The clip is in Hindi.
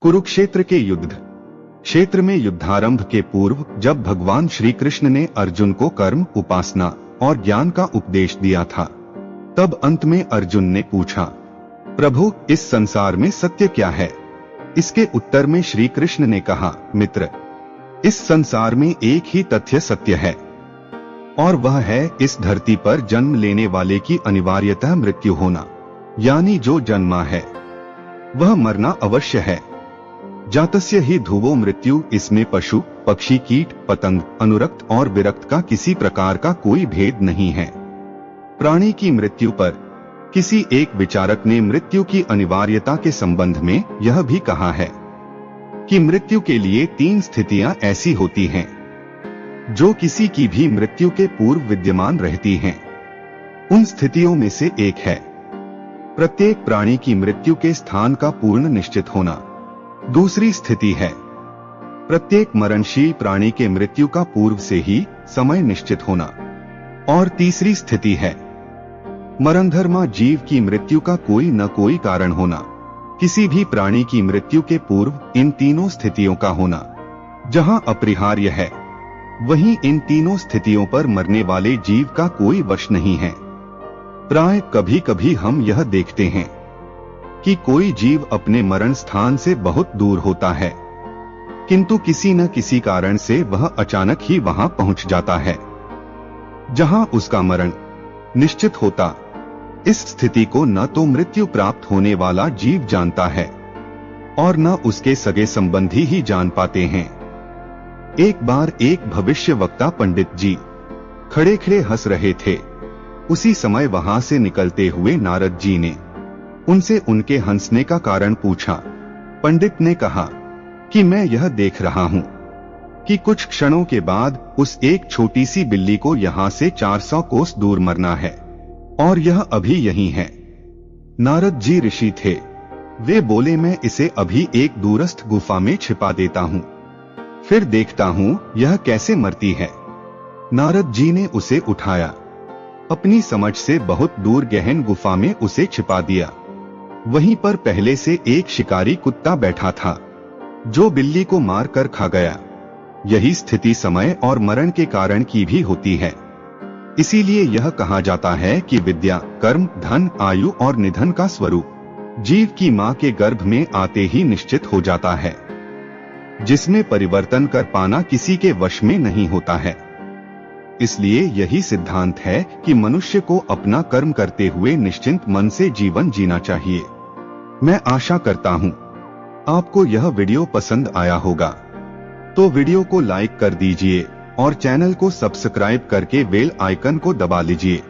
कुरुक्षेत्र के युद्ध क्षेत्र में युद्धारंभ के पूर्व जब भगवान श्री कृष्ण ने अर्जुन को कर्म, उपासना और ज्ञान का उपदेश दिया था, तब अंत में अर्जुन ने पूछा, प्रभु, इस संसार में सत्य क्या है? इसके उत्तर में श्री कृष्ण ने कहा, मित्र, इस संसार में एक ही तथ्य सत्य है और वह है इस धरती पर जन्म लेने वाले की अनिवार्यतः मृत्यु होना, यानी जो जन्मा है वह मरना अवश्य है। जातस्य ही ध्रुवो मृत्यु, इसमें पशु, पक्षी, कीट, पतंग, अनुरक्त और विरक्त का किसी प्रकार का कोई भेद नहीं है। प्राणी की मृत्यु पर किसी एक विचारक ने मृत्यु की अनिवार्यता के संबंध में यह भी कहा है कि मृत्यु के लिए 3 स्थितियां ऐसी होती हैं जो किसी की भी मृत्यु के पूर्व विद्यमान रहती हैं। उन स्थितियों में से एक है प्रत्येक प्राणी की मृत्यु के स्थान का पूर्ण निश्चित होना। दूसरी स्थिति है प्रत्येक मरणशील प्राणी के मृत्यु का पूर्व से ही समय निश्चित होना। और तीसरी स्थिति है मरणधर्मा जीव की मृत्यु का कोई न कोई कारण होना। किसी भी प्राणी की मृत्यु के पूर्व इन तीनों स्थितियों का होना जहां अपरिहार्य है, वहीं इन तीनों स्थितियों पर मरने वाले जीव का कोई वश नहीं है। प्राय कभी कभी हम यह देखते हैं कि कोई जीव अपने मरण स्थान से बहुत दूर होता है, किंतु किसी न किसी कारण से वह अचानक ही वहां पहुंच जाता है जहां उसका मरण निश्चित होता। इस स्थिति को न तो मृत्यु प्राप्त होने वाला जीव जानता है और न उसके सगे संबंधी ही जान पाते हैं। एक बार एक भविष्यवक्ता पंडित जी खड़े खड़े हंस रहे थे। उसी समय वहां से निकलते हुए नारद जी ने उनसे उनके हंसने का कारण पूछा। पंडित ने कहा कि मैं यह देख रहा हूं कि कुछ क्षणों के बाद उस एक छोटी सी बिल्ली को यहां से 400 कोस दूर मरना है और यह अभी यहीं है। नारद जी ऋषि थे। वे बोले, मैं इसे अभी एक दूरस्थ गुफा में छिपा देता हूं, फिर देखता हूं यह कैसे मरती है। नारद जी ने उसे उठाया, अपनी समझ से बहुत दूर गहन गुफा में उसे छिपा दिया। वहीं पर पहले से एक शिकारी कुत्ता बैठा था जो बिल्ली को मार कर खा गया। यही स्थिति समय और मरण के कारण की भी होती है। इसीलिए यह कहा जाता है कि विद्या, कर्म, धन, आयु और निधन का स्वरूप जीव की मां के गर्भ में आते ही निश्चित हो जाता है, जिसमें परिवर्तन कर पाना किसी के वश में नहीं होता है। इसलिए यही सिद्धांत है कि मनुष्य को अपना कर्म करते हुए निश्चिंत मन से जीवन जीना चाहिए। मैं आशा करता हूं आपको यह वीडियो पसंद आया होगा, तो वीडियो को लाइक कर दीजिए और चैनल को सब्सक्राइब करके बेल आइकन को दबा लीजिए।